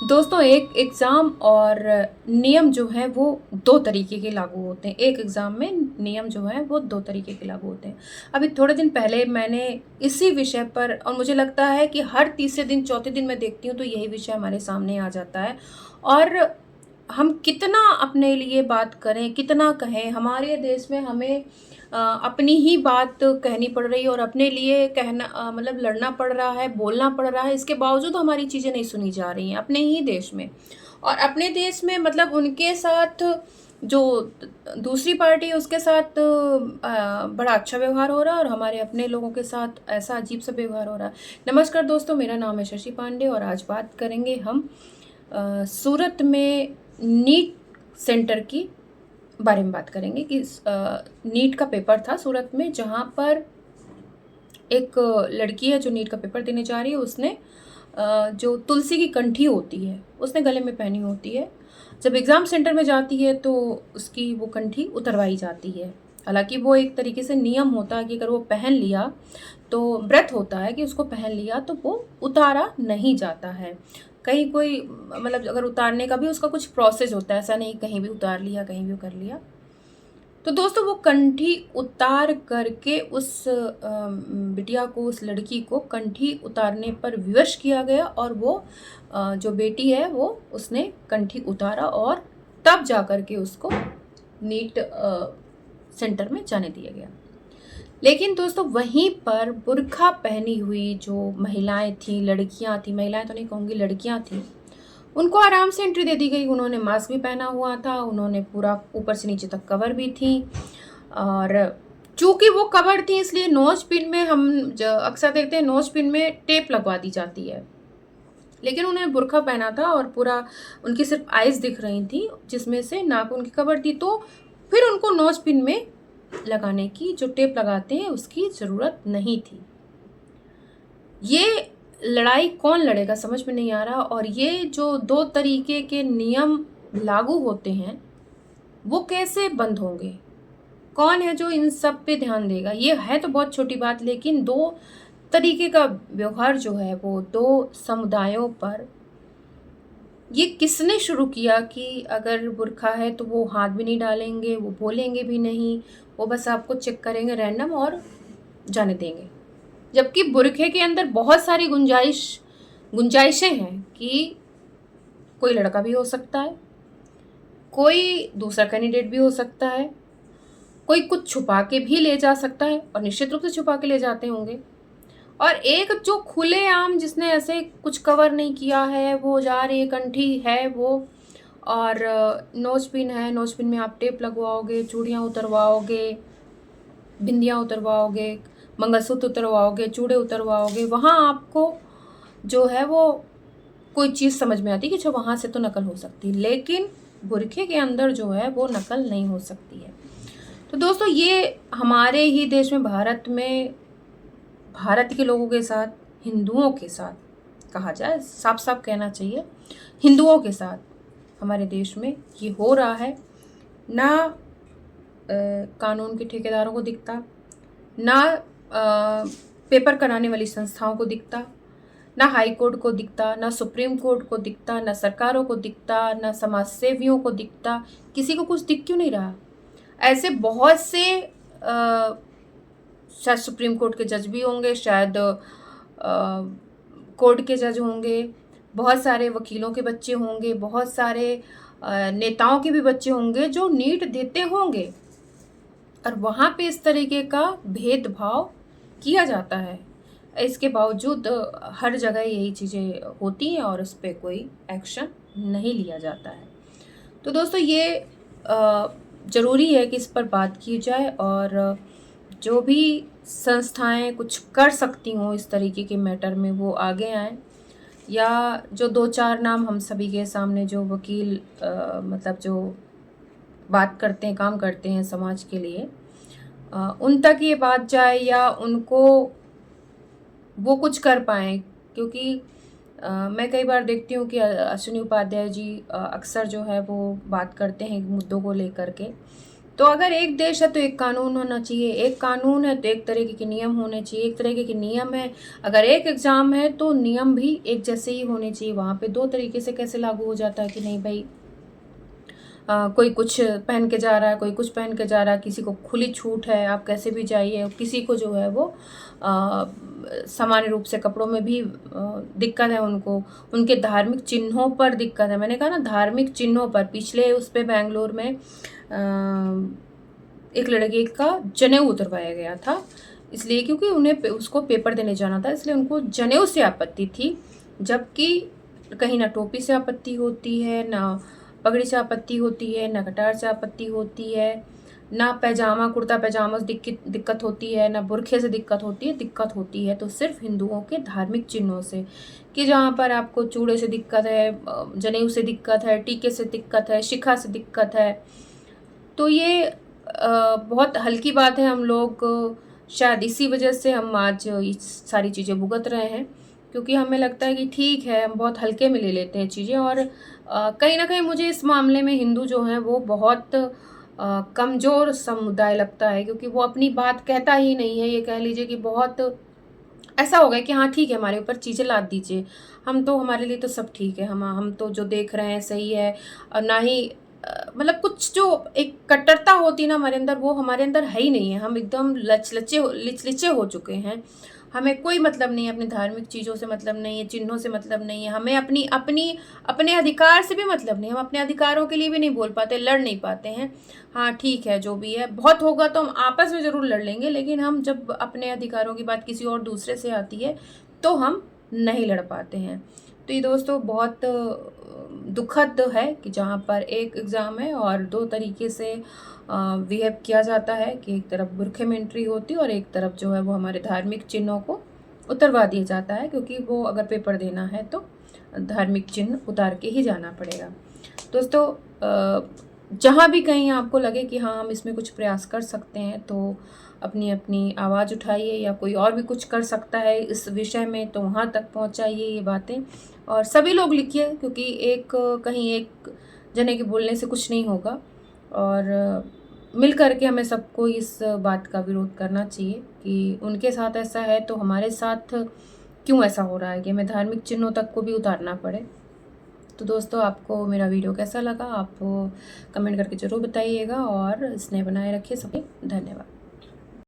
दोस्तों, एक एग्ज़ाम और नियम जो हैं वो 2 तरीके के लागू होते हैं। एक एग्ज़ाम में नियम जो हैं वो 2 तरीके के लागू होते हैं। अभी थोड़े दिन पहले मैंने इसी विषय पर और मुझे लगता है कि हर तीसरे दिन, चौथे दिन मैं देखती हूँ तो यही विषय हमारे सामने आ जाता है। और हम कितना अपने लिए बात करें, कितना कहें, हमारे देश में हमें अपनी ही बात कहनी पड़ रही है और अपने लिए कहना मतलब लड़ना पड़ रहा है, बोलना पड़ रहा है, इसके बावजूद हमारी चीज़ें नहीं सुनी जा रही हैं अपने ही देश में। और अपने देश में मतलब उनके साथ जो दूसरी पार्टी है उसके साथ बड़ा अच्छा व्यवहार हो रहा है और हमारे अपने लोगों के साथ ऐसा अजीब-सा व्यवहार हो रहा है। नमस्कार दोस्तों, मेरा नाम है शशि पांडे और आज बात करेंगे हम सूरत में नीट सेंटर की बारे में बात करेंगे कि नीट का पेपर था सूरत में, जहाँ पर एक लड़की है जो नीट का पेपर देने जा रही है। उसने जो तुलसी की कंठी होती है उसने गले में पहनी होती है। जब एग्ज़ाम सेंटर में जाती है तो उसकी वो कंठी उतरवाई जाती है। हालांकि वो एक तरीके से नियम होता है कि अगर वो पहन लिया तो व्रत होता है कि उसको पहन लिया तो वो उतारा नहीं जाता है। कहीं कोई मतलब अगर उतारने का भी उसका कुछ प्रोसेस होता है, ऐसा नहीं कहीं भी उतार लिया, कहीं भी कर लिया। तो दोस्तों, वो कंठी उतार करके उस बिटिया को, उस लड़की को कंठी उतारने पर विवश किया गया और वो जो बेटी है वो उसने कंठी उतारा और तब जा कर के उसको नीट सेंटर में जाने दिया गया। लेकिन दोस्तों, वहीं पर बुर्का पहनी हुई जो महिलाएं थीं, लड़कियां थीं, महिलाएं तो नहीं कहूँगी, लड़कियां थीं, उनको आराम से एंट्री दे दी गई। उन्होंने मास्क भी पहना हुआ था, उन्होंने पूरा ऊपर से नीचे तक कवर भी थी। और चूँकि वो कवर थी इसलिए नोज़ पिन में हम अक्सर देखते हैं नोज़ पिन में टेप लगवा दी जाती है। लेकिन उन्होंने बुर्का पहना था और पूरा उनकी सिर्फ आइज़ दिख रही थी जिसमें से नाक उनकी कवर थी। तो फिर उनको नोज़ पिन में लगाने की, जो टेप लगाते हैं, उसकी ज़रूरत नहीं थी। ये लड़ाई कौन लड़ेगा समझ में नहीं आ रहा। और ये जो 2 तरीके के नियम लागू होते हैं, वो कैसे बंद होंगे? कौन है जो इन सब पे ध्यान देगा? ये है तो बहुत छोटी बात, लेकिन 2 तरीके का व्यवहार जो है वो 2 समुदायों पर, ये किसने शुरू किया कि अगर बुर्का है तो वो हाथ भी नहीं डालेंगे, वो बोलेंगे भी नहीं, वो बस आपको चेक करेंगे रैंडम और जाने देंगे। जबकि बुरखे के अंदर बहुत सारी गुंजाइशें हैं कि कोई लड़का भी हो सकता है, कोई दूसरा कैंडिडेट भी हो सकता है, कोई कुछ छुपा के भी ले जा सकता है और निश्चित रूप से छुपा के ले जाते होंगे। और एक जो खुलेआम जिसने ऐसे कुछ कवर नहीं किया है, वो जा रही है, कंठी है वो, और नोज़ पिन है, नोज़ पिन में आप टेप लगवाओगे, चूड़ियाँ उतरवाओगे, बिंदियाँ उतरवाओगे, मंगलसूत्र उतरवाओगे, चूड़े उतरवाओगे, वहाँ आपको जो है वो कोई चीज़ समझ में आती है कि अच्छा वहाँ से तो नकल हो सकती है, लेकिन बुरखे के अंदर जो है वो नकल नहीं हो सकती है। तो दोस्तों, ये हमारे ही देश में, भारत में, भारत के लोगों के साथ, हिंदुओं के साथ कहा जाए, साफ साफ कहना चाहिए, हिंदुओं के साथ हमारे देश में ये हो रहा है। ना कानून के ठेकेदारों को दिखता, ना पेपर कराने वाली संस्थाओं को दिखता, ना हाई कोर्ट को दिखता, ना सुप्रीम कोर्ट को दिखता, ना सरकारों को दिखता, ना समाज सेवियों को दिखता। किसी को कुछ दिख क्यों नहीं रहा? ऐसे बहुत से शायद सुप्रीम कोर्ट के जज भी होंगे, शायद कोर्ट के जज होंगे, बहुत सारे वकीलों के बच्चे होंगे, बहुत सारे नेताओं के भी बच्चे होंगे जो नीट देते होंगे, और वहाँ पे इस तरीके का भेदभाव किया जाता है। इसके बावजूद हर जगह यही चीज़ें होती हैं और उस पर कोई एक्शन नहीं लिया जाता है। तो दोस्तों, ये ज़रूरी है कि इस पर बात की जाए और जो भी संस्थाएं कुछ कर सकती हों इस तरीके के मैटर में वो आगे आएँ, या जो 2-4 नाम हम सभी के सामने, जो वकील मतलब जो बात करते हैं, काम करते हैं समाज के लिए, उन तक ये बात जाए या उनको वो कुछ कर पाएँ। क्योंकि मैं कई बार देखती हूँ कि अश्विनी उपाध्याय जी अक्सर जो है वो बात करते हैं मुद्दों को लेकर के तो अगर एक देश है तो एक कानून होना चाहिए, एक कानून है तो एक तरीके के नियम होने चाहिए, एक तरीके के नियम है, अगर एक एग्ज़ाम है तो नियम भी एक जैसे ही होने चाहिए। वहाँ पे दो तरीके से कैसे लागू हो जाता है कि नहीं भाई कोई कुछ पहन के जा रहा है, कोई कुछ पहन के जा रहा है, किसी को खुली छूट है, आप कैसे भी जाइए, किसी को जो है वो सामान्य रूप से कपड़ों में भी दिक्कत है उनको, उनके धार्मिक चिन्हों पर दिक्कत है। मैंने कहा ना धार्मिक चिन्हों पर, पिछले उस पे बेंगलोर में एक लड़के का जनेऊ उतरवाया गया था, इसलिए क्योंकि उन्हें उसको पेपर देने जाना था, इसलिए उनको जनेऊ से आपत्ति थी, जबकि कहीं ना टोपी से आपत्ति होती है, ना पगड़ी से आपत्ति होती है, ना कटार से आपत्ति होती है, ना पैजामा कुर्ता पैजामा से दिक्कत होती है, ना बुरखे से दिक्कत होती है तो सिर्फ हिंदुओं के धार्मिक चिन्हों से, कि जहाँ पर आपको चूड़े से दिक्कत है, जनेऊ से दिक्कत है, टीके से दिक्कत है, शिखा से दिक्कत है। तो ये बहुत हल्की बात है, हम लोग शायद इसी वजह से हम आज ये सारी चीज़ें भुगत रहे हैं, क्योंकि हमें लगता है कि ठीक है, हम बहुत हल्के में ले लेते हैं चीज़ें। और कहीं ना कहीं मुझे इस मामले में हिंदू जो हैं वो बहुत कमज़ोर समुदाय लगता है, क्योंकि वो अपनी बात कहता ही नहीं है। ये कह लीजिए कि बहुत ऐसा हो गया कि हाँ ठीक है, हमारे ऊपर चीज़ें लाद दीजिए, हम तो, हमारे लिए तो सब ठीक है, हम तो जो देख रहे हैं सही है। और ना ही मतलब कुछ जो एक कट्टरता होती है ना हमारे अंदर, वो हमारे अंदर है ही नहीं है। हम एकदम लिचलिचे हो चुके हैं। हमें कोई मतलब नहीं है, अपने धार्मिक चीज़ों से मतलब नहीं है, चिन्हों से मतलब नहीं है, हमें अपनी अपनी अपने अधिकार से भी मतलब नहीं है। हम अपने अधिकारों के लिए भी नहीं बोल पाते, लड़ नहीं पाते हैं। हाँ ठीक है, जो भी है, बहुत होगा तो हम आपस में ज़रूर लड़ लेंगे, लेकिन हम जब अपने अधिकारों की बात किसी और दूसरे से आती है तो हम नहीं लड़ पाते हैं। तो ये दोस्तों बहुत दुखद है कि जहाँ पर एक एग्ज़ाम है और दो तरीके से बिहेव किया जाता है, कि एक तरफ बुरखे में एंट्री होती है और एक तरफ जो है वो हमारे धार्मिक चिन्हों को उतरवा दिया जाता है, क्योंकि वो अगर पेपर देना है तो धार्मिक चिन्ह उतार के ही जाना पड़ेगा। दोस्तों जहाँ भी कहीं आपको लगे कि हाँ हम इसमें कुछ प्रयास कर सकते हैं, तो अपनी अपनी आवाज़ उठाइए, या कोई और भी कुछ कर सकता है इस विषय में तो वहाँ तक पहुँचाइए ये बातें, और सभी लोग लिखिए, क्योंकि एक कहीं एक जने के बोलने से कुछ नहीं होगा। और मिल कर के हमें सबको इस बात का विरोध करना चाहिए कि उनके साथ ऐसा है तो हमारे साथ क्यों ऐसा हो रहा है कि हमें धार्मिक चिन्हों तक को भी उतारना पड़े। तो दोस्तों आपको मेरा वीडियो कैसा लगा आप कमेंट करके ज़रूर बताइएगा, और स्नेह बनाए रखिए। सभी धन्यवाद।